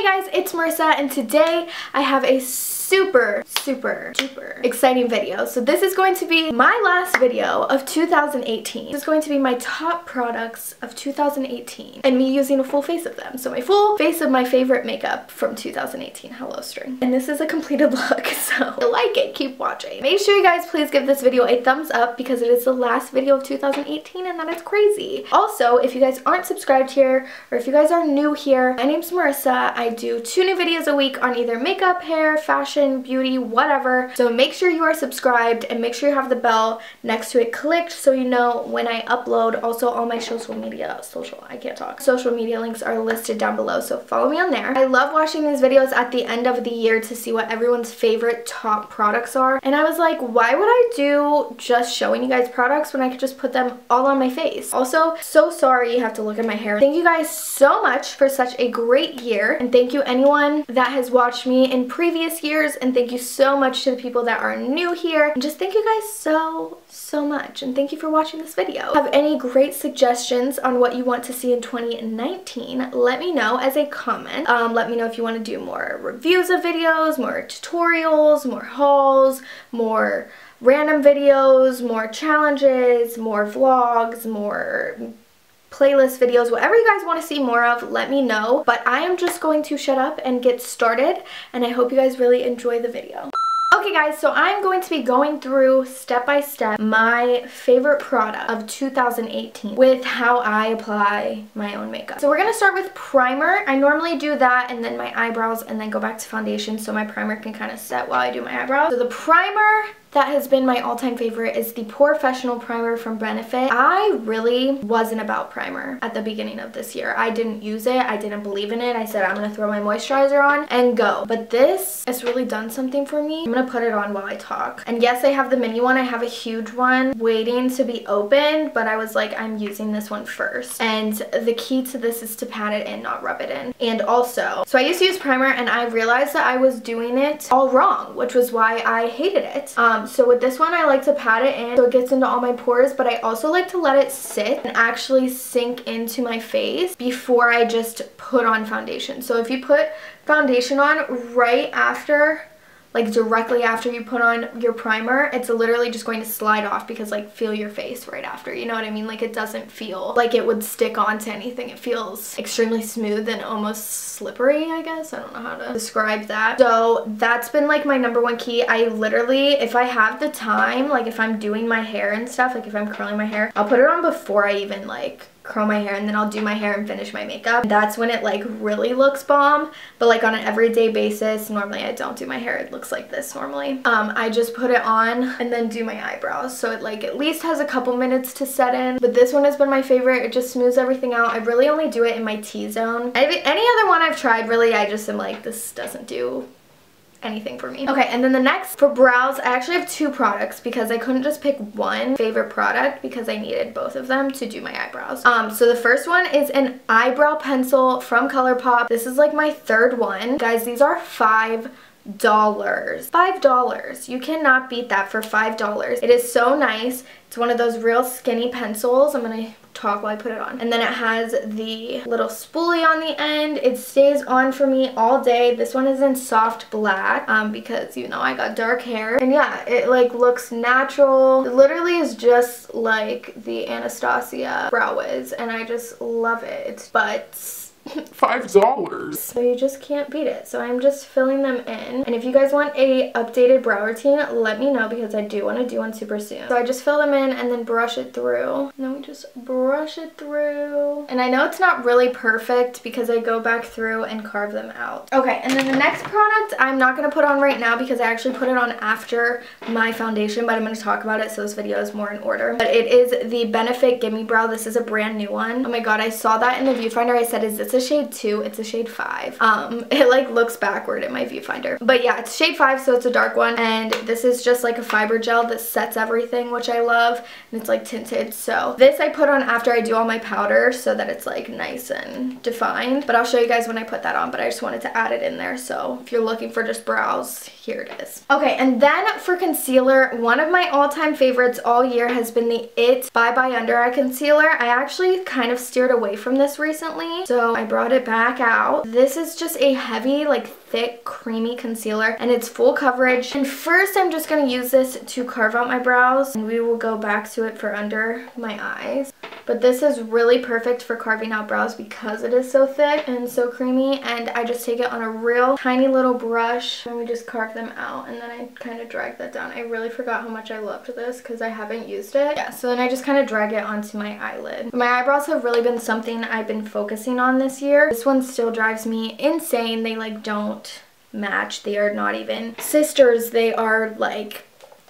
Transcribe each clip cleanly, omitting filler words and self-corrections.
guys, it's Marissa and today I have a super duper exciting video. So this is going to be my last video of 2018. This is going to be my top products of 2018 and me using a full face of them. So my full face of my favorite makeup from 2018. Hello string. And this is a completed look, so if you like it, keep watching. Make sure you guys please give this video a thumbs up because it is the last video of 2018 and that is crazy. Also, if you guys aren't subscribed here or if you guys are new here, my name's Marissa. I do 2 new videos a week on either makeup, hair, fashion, beauty, whatever. So make sure you are subscribed and make sure you have the bell next to it clicked so you know when I upload. Also, all my social media links are listed down below, so follow me on there. I love watching these videos at the end of the year to see what everyone's favorite top products are, and I was like, why would I do just showing you guys products when I could just put them all on my face? Also, so sorry you have to look at my hair. Thank you guys so much for such a great year, and thank you anyone that has watched me in previous years, and thank you so much to the people that are new here, and just thank you guys so much, and thank you for watching this video. Have any great suggestions on what you want to see in 2019, let me know as a comment. Let me know if you want to do more reviews of videos, more tutorials, more hauls, more random videos, more challenges, more vlogs, more playlist videos, whatever you guys want to see more of, let me know. But I am just going to shut up and get started, and I hope you guys really enjoy the video. Okay guys, so I'm going to be going through step by step my favorite product of 2018 with how I apply my own makeup. So we're going to start with primer. I normally do that and then my eyebrows and then go back to foundation so my primer can kind of set while I do my eyebrows. So the primer that has been my all-time favorite is the POREfesstional primer from Benefit. I really wasn't about primer at the beginning of this year. I didn't use it. I didn't believe in it. I said I'm going to throw my moisturizer on and go. But this has really done something for me. I'm going to put it on while I talk. And yes, I have the mini one. I have a huge one waiting to be opened, but I was like, I'm using this one first. And the key to this is to pat it in, not rub it in. And also, so I used to use primer and I realized that I was doing it all wrong, which was why I hated it. So with this one, I like to pat it in so it gets into all my pores, but I also like to let it sit and actually sink into my face before I just put on foundation. So if you put foundation on right after, like directly after you put on your primer, it's literally just going to slide off because like feel your face right after, you know what I mean? Like it doesn't feel like it would stick onto anything. It feels extremely smooth and almost slippery, I guess. I don't know how to describe that. So that's been like my #1 key. I literally, if I have the time, like if I'm doing my hair and stuff, like if I'm curling my hair, I'll put it on before I even like curl my hair, and then I'll do my hair and finish my makeup. That's when it like really looks bomb. But like on an everyday basis, normally I don't do my hair. It looks like this normally. I just put it on and then do my eyebrows, so it like at least has a couple minutes to set in. But this one has been my favorite. It just smooths everything out. I really only do it in my T-zone. Any other one I've tried, really, I just am like, this doesn't do anything for me. Okay, and then the next for brows, I actually have 2 products because I couldn't just pick one favorite product because I needed both of them to do my eyebrows. So the first one is an eyebrow pencil from ColourPop. This is like my 3rd one. Guys, these are $5. $5. You cannot beat that for $5. It is so nice. It's one of those real skinny pencils. I'm gonna talk while I put it on. And then it has the little spoolie on the end. It stays on for me all day. This one is in soft black because you know I got dark hair. And yeah, it like looks natural. It literally is just like the Anastasia Brow Wiz, and I just love it. But $5. So you just can't beat it. So I'm just filling them in. And if you guys want a updated brow routine, let me know because I do want to do one super soon. So I just fill them in and then brush it through. And then we just brush it through. And I know it's not really perfect because I go back through and carve them out. Okay, and then the next product I'm not going to put on right now because I actually put it on after my foundation, but I'm going to talk about it so this video is more in order. But it is the Benefit Gimme Brow. This is a brand new one. Oh my god, I saw that in the viewfinder. I said, is this a shade 2? It's a shade 5. It like looks backward in my viewfinder, but yeah, it's shade 5, so it's a dark one, and this is just like a fiber gel that sets everything, which I love, and it's like tinted. So this I put on after I do all my powder so that it's like nice and defined, but I'll show you guys when I put that on. But I just wanted to add it in there, so if you're looking for just brows, here it is. Okay, and then for concealer, one of my all-time favorites all year has been the It by Under Eye Concealer. I actually kind of steered away from this recently, so I brought it back out. This is just a heavy, like thick, creamy concealer, and it's full coverage. And first I'm just going to use this to carve out my brows, and we will go back to it for under my eyes. But this is really perfect for carving out brows because it is so thick and so creamy, and I just take it on a real tiny little brush and we just carve them out, and then I kind of drag that down. I really forgot how much I loved this because I haven't used it. Yeah, so then I just kind of drag it onto my eyelid. My eyebrows have really been something I've been focusing on this year. This one still drives me insane. They like don't match. They are not even sisters. They are like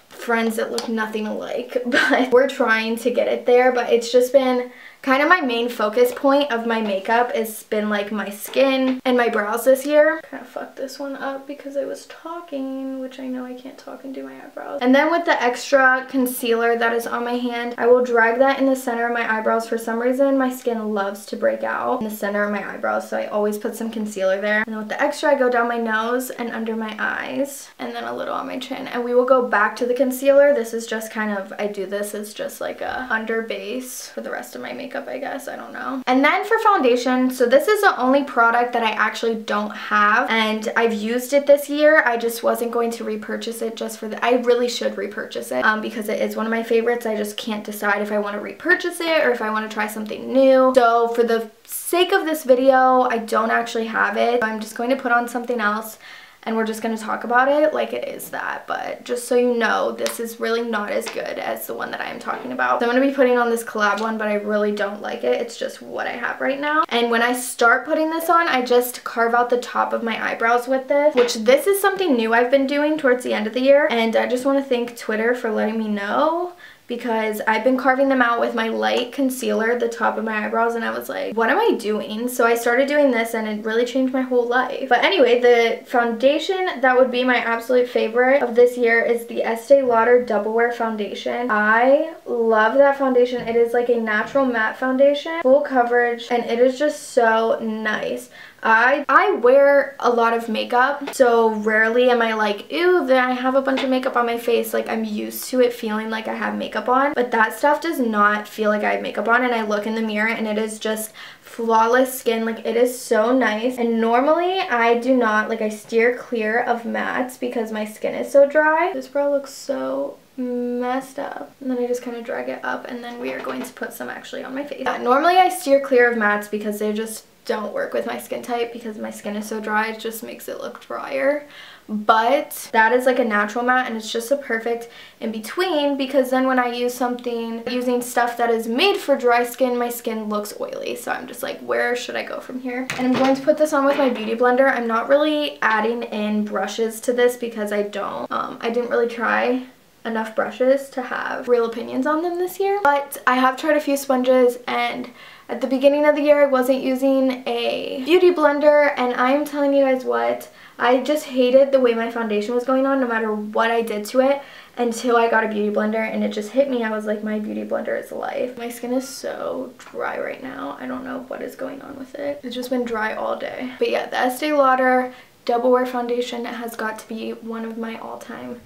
friends that look nothing alike, but we're trying to get it there. But it's just been kind of my main focus point of my makeup. It's been like my skin and my brows this year. Kind of fucked this one up because I was talking, which I know I can't talk and do my eyebrows. And then with the extra concealer that is on my hand, I will drag that in the center of my eyebrows. For some reason, my skin loves to break out in the center of my eyebrows, so I always put some concealer there. And then with the extra, I go down my nose and under my eyes, and then a little on my chin. And we will go back to the concealer. This is just kind of, I do this as just like a under base for the rest of my makeup, I guess. I don't know. And then for foundation, so this is the only product that I actually don't have, and I've used it this year. I just wasn't going to repurchase it just for the, I really should repurchase it because it is one of my favorites. I just can't decide if I want to repurchase it or if I want to try something new. So for the sake of this video, I don't actually have it. I'm just going to put on something else, and we're just going to talk about it like it is that. But just so you know, this is really not as good as the one that I am talking about. So I'm going to be putting on this collab one, but I really don't like it. It's just what I have right now. And when I start putting this on, I just carve out the top of my eyebrows with this, which this is something new I've been doing towards the end of the year. And I just want to thank Twitter for letting me know, because I've been carving them out with my light concealer, the top of my eyebrows, and I was like, what am I doing? So I started doing this, and it really changed my whole life. But anyway, the foundation that would be my absolute favorite of this year is the Estee Lauder Double Wear Foundation. I love that foundation. It is like a natural matte foundation, full coverage, and it is just so nice. I wear a lot of makeup, so rarely am I like, ew, then I have a bunch of makeup on my face. Like, I'm used to it feeling like I have makeup on, but that stuff does not feel like I have makeup on, and I look in the mirror and it is just flawless skin. Like, it is so nice. And normally I do not, like, I steer clear of mattes because my skin is so dry. This brow looks so messed up. And then I just kind of drag it up, and then we are going to put some actually on my face. Yeah, normally I steer clear of mattes because they just don't work with my skin type, because my skin is so dry. It just makes it look drier. But that is like a natural matte, and it's just a perfect in between, because then when I use something using stuff that is made for dry skin, my skin looks oily. So I'm just like, where should I go from here? And I'm going to put this on with my beauty blender. I'm not really adding in brushes to this because I didn't really try enough brushes to have real opinions on them this year. But I have tried a few sponges, and at the beginning of the year I wasn't using a beauty blender, and I'm telling you guys what, I just hated the way my foundation was going on no matter what I did to it, until I got a beauty blender, and it just hit me. I was like, my beauty blender is life. My skin is so dry right now. I don't know what is going on with it. It's just been dry all day. But yeah, the Estee Lauder Double Wear Foundation has got to be one of my all-time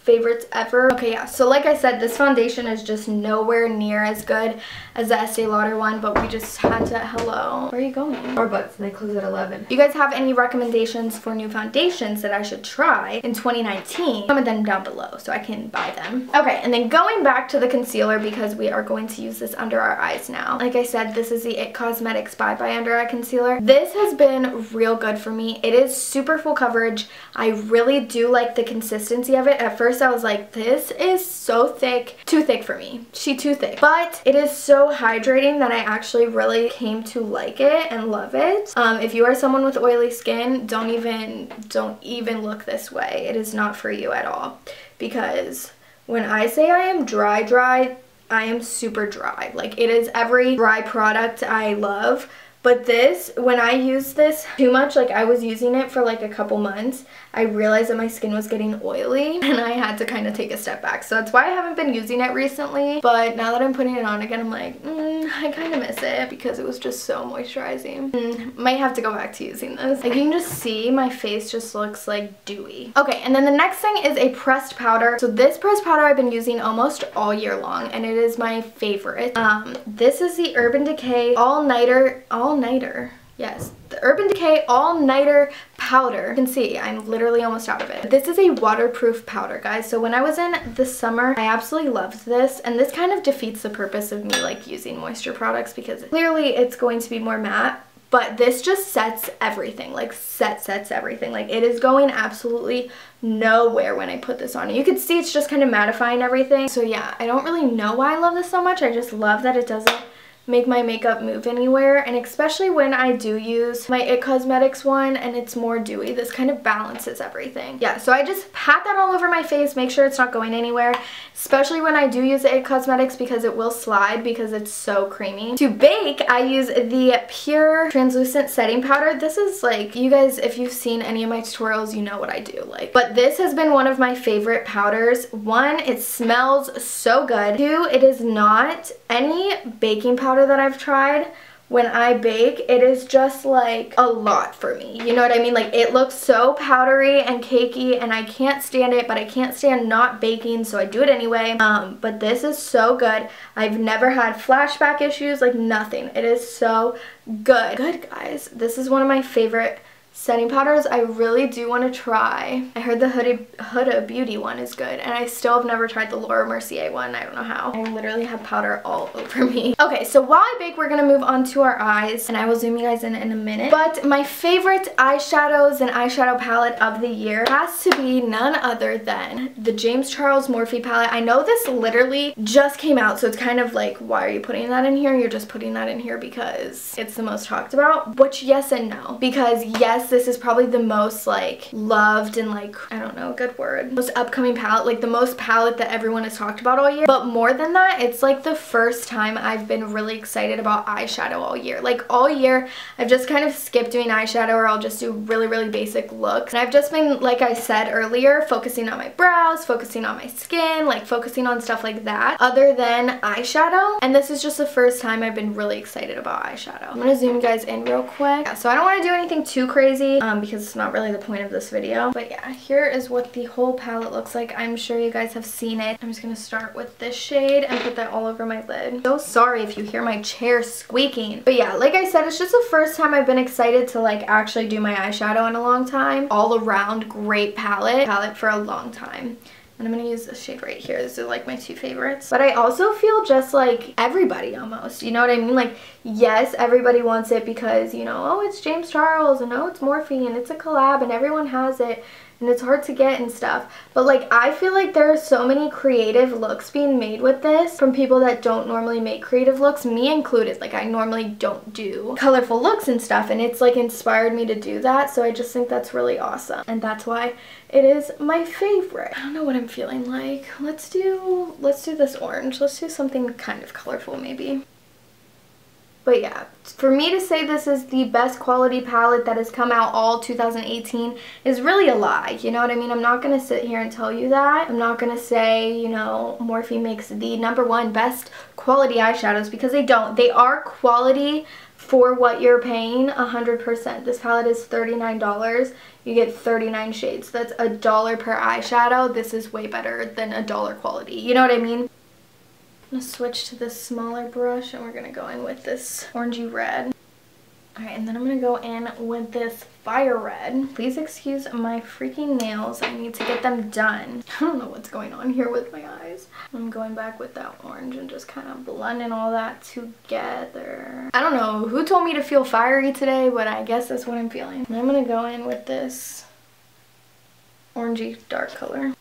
favorites ever. Okay, yeah, so like I said, this foundation is just nowhere near as good as the Estee Lauder one, but we just had to, hello, where are you going? Starbucks, and they close at 11. If you guys have any recommendations for new foundations that I should try in 2019, comment them down below so I can buy them. Okay, and then going back to the concealer, because we are going to use this under our eyes now. Like I said, this is the IT Cosmetics Bye Bye Under Eye Concealer. This has been real good for me. It is super full coverage. I really do like the consistency of it. At first I was like, this is so thick, too thick for me. She too thick. But it is so hydrating that I actually really came to like it and love it. If you are someone with oily skin, don't even look this way. It is not for you at all. Because when I say I am dry, I am super dry. Like, it is every dry product I love. But this, when I used this too much, like I was using it for like a couple months, I realized that my skin was getting oily, and I had to kind of take a step back. So that's why I haven't been using it recently. But now that I'm putting it on again, I'm like, I kind of miss it because it was just so moisturizing. Might have to go back to using this. Like, you can just see my face just looks like dewy. Okay, and then the next thing is a pressed powder. So this pressed powder I've been using almost all year long, and it is my favorite. This is the Urban Decay All-Nighter. Yes, the Urban Decay All Nighter Powder. You can see I'm literally almost out of it. This is a waterproof powder, guys. So when I was in the summer, I absolutely loved this, and this kind of defeats the purpose of me like using moisture products because clearly it's going to be more matte. But this just sets everything, like sets everything. Like it is going absolutely nowhere when I put this on. You can see it's just kind of mattifying everything. So yeah, I don't really know why I love this so much. I just love that it doesn't make my makeup move anywhere, and especially when I do use my It Cosmetics one and it's more dewy, this kind of balances everything. Yeah, so I just pat that all over my face, make sure it's not going anywhere, especially when I do use the It Cosmetics because it will slide because it's so creamy. To bake, I use the Pure Translucent Setting Powder. This is like, you guys, if you've seen any of my tutorials, you know what I do like. But this has been one of my favorite powders. One, it smells so good. Two, it is not any baking powder that I've tried. When I bake, it is just like a lot for me. You know what I mean? Like it looks so powdery and cakey and I can't stand it, but I can't stand not baking, so I do it anyway. But this is so good. I've never had flashback issues, like nothing. It is so good. Good, guys. This is one of my favorite setting powders. I really do want to try. I heard the Huda Beauty one is good, and I still have never tried the Laura Mercier one. I don't know how. I literally have powder all over me. Okay, so while I bake, we're gonna move on to our eyes, and I will zoom you guys in a minute. But my favorite eyeshadows and eyeshadow palette of the year has to be none other than the James Charles Morphe palette. I know this literally just came out, so it's kind of like, why are you putting that in here? You're just putting that in here because it's the most talked about, which yes and no. Because yes, this is probably the most like loved and like, I don't know, good word, most upcoming palette, like the most palette that everyone has talked about all year. But more than that, it's like the first time I've been really excited about eyeshadow all year. Like all year I've just kind of skipped doing eyeshadow, or I'll just do really basic looks, and I've just been, like I said earlier, focusing on my brows, focusing on my skin, like focusing on stuff like that other than eyeshadow. And this is just the first time I've been really excited about eyeshadow. I'm gonna zoom you guys in real quick. Yeah, so I don't want to do anything too crazy because it's not really the point of this video. But yeah, here is what the whole palette looks like. I'm sure you guys have seen it. I'm just gonna start with this shade and put that all over my lid. So sorry if you hear my chair squeaking. But yeah, like I said, it's just the first time I've been excited to like actually do my eyeshadow in a long time. All around great palette for a long time. And I'm going to use this shade right here. This is like my two favorites. But I also feel just like everybody almost. You know what I mean? Like, yes, everybody wants it because, you know, oh, it's James Charles and oh, it's Morphe and it's a collab and everyone has it. And it's hard to get and stuff. But like, I feel like there are so many creative looks being made with this from people that don't normally make creative looks, me included. Like, I normally don't do colorful looks and stuff, and it's like inspired me to do that. So I just think that's really awesome, and that's why it is my favorite. I don't know what I'm feeling like. Let's do this orange. Let's do something kind of colorful maybe. But yeah, for me to say this is the best quality palette that has come out all 2018 is really a lie. You know what I mean? I'm not going to sit here and tell you that. I'm not going to say, you know, Morphe makes the #1 best quality eyeshadows, because they don't. They are quality for what you're paying 100%. This palette is $39. You get 39 shades. That's $1 per eyeshadow. This is way better than $1 quality. You know what I mean? I'm going to switch to this smaller brush, and we're going to go in with this orangey red. Alright, and then I'm going to go in with this fire red. Please excuse my freaking nails. I need to get them done. I don't know what's going on here with my eyes. I'm going back with that orange and just kind of blending all that together. I don't know who told me to feel fiery today, but I guess that's what I'm feeling. And I'm going to go in with this orangey dark color.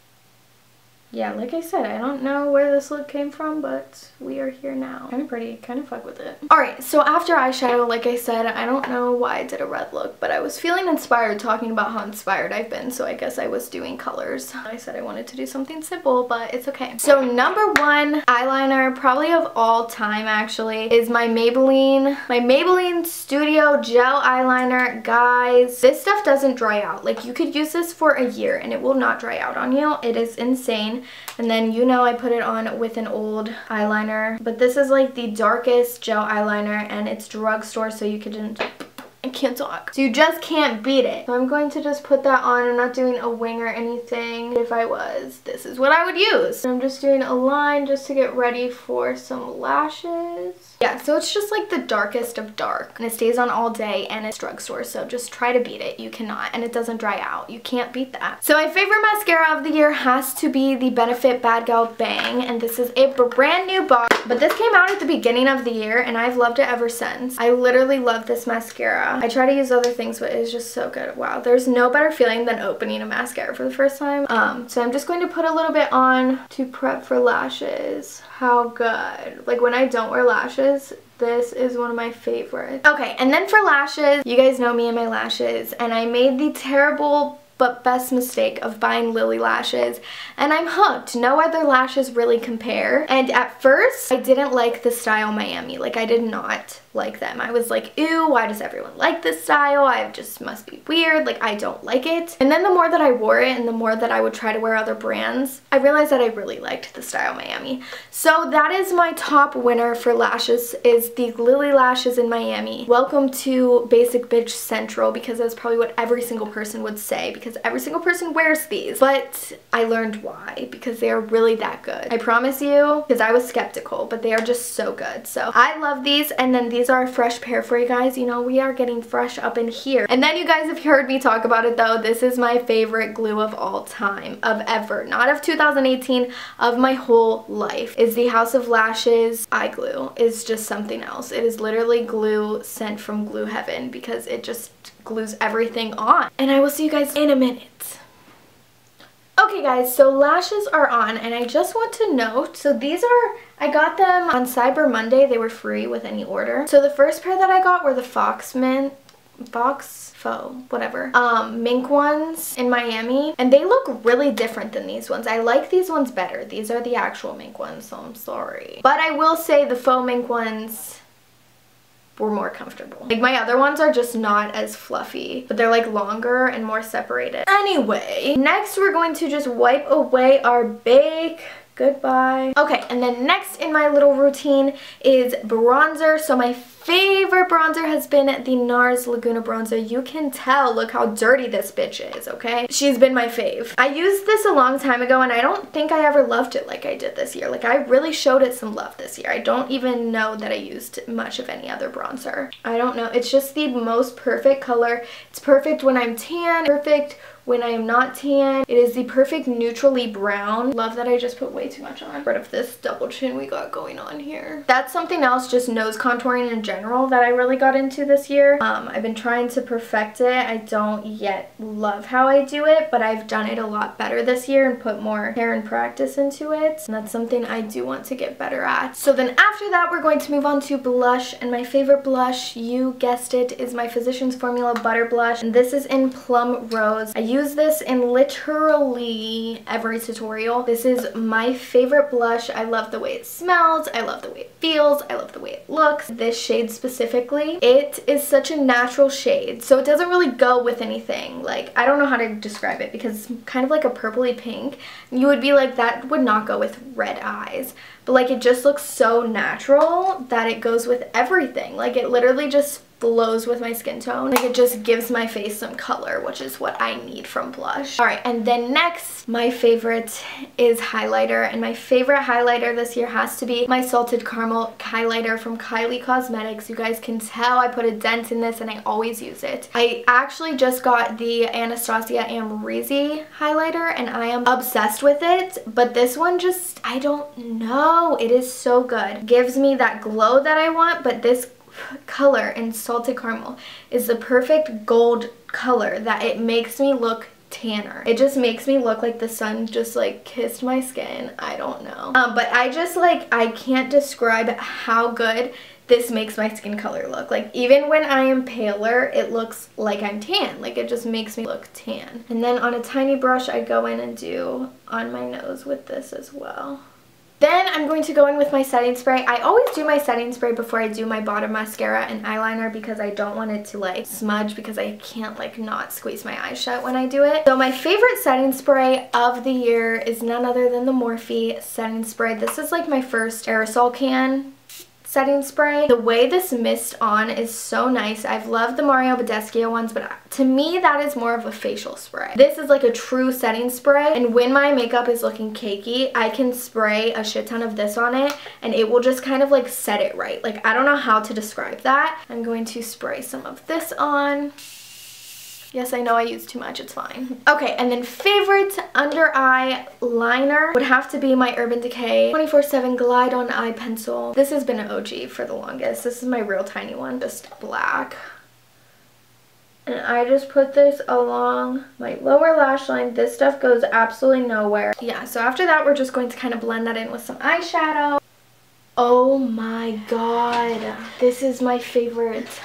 Yeah, like I said, I don't know where this look came from, but we are here now. Kind of pretty, kind of fuck with it. Alright, so after eyeshadow, like I said, I don't know why I did a red look, but I was feeling inspired talking about how inspired I've been, so I guess I was doing colors. I said I wanted to do something simple, but it's okay. So #1 eyeliner, probably of all time actually, is my Maybelline Studio Gel Eyeliner. Guys, this stuff doesn't dry out. Like, you could use this for a year and it will not dry out on you. It is insane. And then, you know, I put it on with an old eyeliner, but this is like the darkest gel eyeliner, and it's drugstore, so you can just, I can't talk, so you just can't beat it. So I'm going to just put that on. I'm not doing a wing or anything. If I was, this is what I would use. I'm just doing a line just to get ready for some lashes. Yeah, so it's just like the darkest of dark, and it stays on all day, and it's drugstore, so just try to beat it. You cannot, and it doesn't dry out. You can't beat that. So my favorite mascara of the year has to be the Benefit BadGal Bang, and this is a brand new box, but this came out at the beginning of the year, and I've loved it ever since. I literally love this mascara. I try to use other things, but it's just so good. Wow, there's no better feeling than opening a mascara for the first time. So I'm just going to put a little bit on to prep for lashes. How good. Like when I don't wear lashes, this is one of my favorites. Okay, and then for lashes, you guys know me and my lashes, and I made the terrible but best mistake of buying Lilly lashes, and I'm hooked. No other lashes really compare. And at first, I didn't like the style Miami. Like, I did not like them. I was like, ew, why does everyone like this style? I just must be weird. Like, I don't like it. And then the more that I wore it and the more that I would try to wear other brands, I realized that I really liked the style Miami. So that is my top winner for lashes, is the Lilly lashes in Miami. Welcome to Basic Bitch Central, because that's probably what every single person would say, because every single person wears these. But I learned why, because they are really that good. I promise you, because I was skeptical, but they are just so good. So I love these, and then these are a fresh pair for you guys. You know, we are getting fresh up in here. And then you guys have heard me talk about it though. This is my favorite glue of all time, of ever. Not of 2018, of my whole life. Is the House of Lashes eye glue. Is just something else. It is literally glue sent from glue heaven, because it just glues everything on. And I will see you guys in a minute. Okay guys, so lashes are on, and I just want to note, so these are, I got them on Cyber Monday. They were free with any order. So the first pair that I got were the mink ones in Miami, and they look really different than these ones. I like these ones better. These are the actual mink ones, so I'm sorry. But I will say the faux mink ones were more comfortable. Like, my other ones are just not as fluffy, but they're like longer and more separated. Anyway, next we're going to just wipe away our bake. Goodbye. Okay, and then next in my little routine is bronzer. So my favorite bronzer has been the Nars Laguna bronzer. You can tell, look how dirty this bitch is, okay? She's been my fave. I used this a long time ago, and I don't think I ever loved it like I did this year. Like, I really showed it some love this year. I don't even know that I used much of any other bronzer. I don't know. It's just the most perfect color. It's perfect when I'm tan, perfect when I am not tan. It is the perfect neutrally brown. Love that I just put way too much on. Rid of this double chin we got going on here. That's something else, just nose contouring in general, that I really got into this year. I've been trying to perfect it. I don't yet love how I do it, but I've done it a lot better this year and put more care and practice into it. And that's something I do want to get better at. So then after that, we're going to move on to blush. And my favorite blush, you guessed it, is my Physicians Formula Butter Blush. And this is in Plum Rose. I use this in literally every tutorial. This is my favorite blush. I love the way it smells. I love the way it feels. I love the way it looks. This shade specifically, it is such a natural shade, so it doesn't really go with anything. Like, I don't know how to describe it, because it's kind of like a purpley pink. You would be like, that would not go with red eyes. But like, it just looks so natural that it goes with everything. Like, it literally just flows with my skin tone. Like, it just gives my face some color, which is what I need from blush. Alright, and then next, my favorite is highlighter. And my favorite highlighter this year has to be my Salted Caramel highlighter from Kylie Cosmetics. You guys can tell I put a dent in this, and I always use it. I actually just got the Anastasia Amrezy highlighter, and I am obsessed with it. But this one just, I don't know. It is so good. Gives me that glow that I want, but this color in Salted Caramel is the perfect gold color that it makes me look tanner. It just makes me look like the sun just like kissed my skin. I don't know. But I just like, I can't describe how good this makes my skin color look. Like, even when I am paler, it looks like I'm tan. Like, it just makes me look tan. And then on a tiny brush, I go in and do on my nose with this as well. Then I'm going to go in with my setting spray. I always do my setting spray before I do my bottom mascara and eyeliner, because I don't want it to like smudge, because I can't like not squeeze my eyes shut when I do it. So my favorite setting spray of the year is none other than the Morphe setting spray. This is like my first aerosol can setting spray. The way this mist on is so nice. I've loved the Mario Badescu ones, but to me that is more of a facial spray. This is like a true setting spray, and when my makeup is looking cakey, I can spray a shit ton of this on it and it will just kind of like set it right. Like, I don't know how to describe that. I'm going to spray some of this on. Yes, I know I used too much, it's fine. Okay, and then favorite under eye liner would have to be my Urban Decay 24/7 Glide On Eye Pencil. This has been an OG for the longest. This is my real tiny one, just black. And I just put this along my lower lash line. This stuff goes absolutely nowhere. Yeah, so after that, we're just going to kind of blend that in with some eyeshadow. Oh my god, this is my favorite.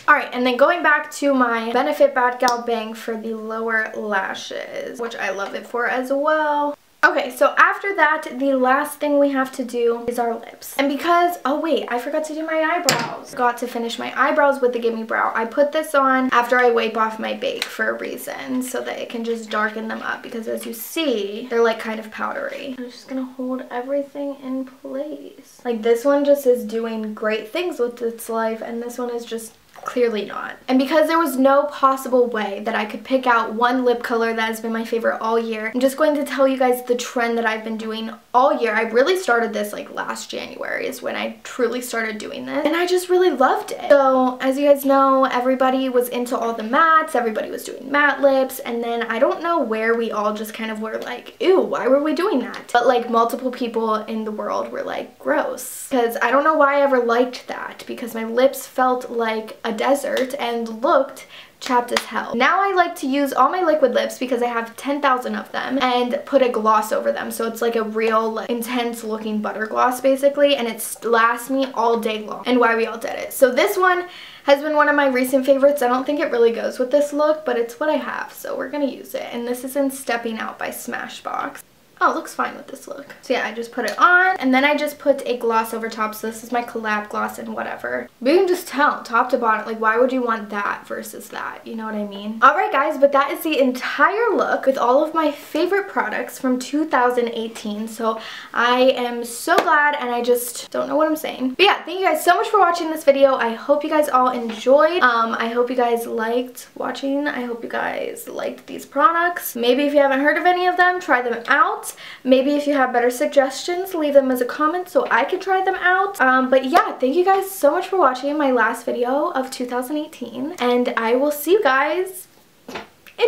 Alright, and then going back to my Benefit BadGal Bang for the lower lashes, which I love it for as well. Okay, so after that, the last thing we have to do is our lips. And because, oh wait, I forgot to do my eyebrows. Got to finish my eyebrows with the Gimme Brow. I put this on after I wipe off my bake for a reason, so that it can just darken them up, because as you see, they're like kind of powdery. I'm just gonna hold everything in place. Like, this one just is doing great things with its life, and this one is just clearly not. And because there was no possible way that I could pick out one lip color that has been my favorite all year, I'm just going to tell you guys the trend that I've been doing all year. I really started this like last January is when I truly started doing this, and I just really loved it. So as you guys know, everybody was into all the mattes, everybody was doing matte lips, and then I don't know where we all just kind of were like, ew, why were we doing that? But like multiple people in the world were like, gross. Because I don't know why I ever liked that, because my lips felt like a desert and looked chapped as hell. Now I like to use all my liquid lips because I have 10,000 of them and put a gloss over them, so it's like a real like, intense looking butter gloss basically, and it lasts me all day long, and why we all did it. So this one has been one of my recent favorites. I don't think it really goes with this look, but it's what I have, so we're gonna use it. And this is in Stepping Out by Smashbox. Oh, it looks fine with this look. So yeah, I just put it on, and then I just put a gloss over top. So this is my Col-lab gloss and whatever. But you can just tell, top to bottom, like why would you want that versus that? You know what I mean? Alright guys, but that is the entire look with all of my favorite products from 2018. So I am so glad, and I just don't know what I'm saying. But yeah, thank you guys so much for watching this video. I hope you guys all enjoyed. I hope you guys liked watching. I hope you guys liked these products. Maybe if you haven't heard of any of them, try them out. Maybe if you have better suggestions, leave them as a comment so I can try them out. But yeah, thank you guys so much for watching my last video of 2018, and I will see you guys in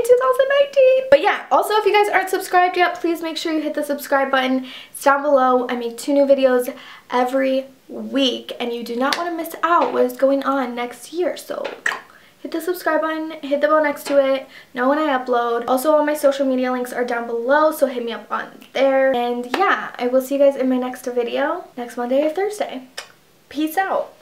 2019. But yeah, also if you guys aren't subscribed yet, please make sure you hit the subscribe button. It's down below. I make 2 new videos every week, and you do not want to miss out what is going on next year. So hit the subscribe button, hit the bell next to it, know when I upload. Also, all my social media links are down below, so hit me up on there. And yeah, I will see you guys in my next video next Monday or Thursday. Peace out.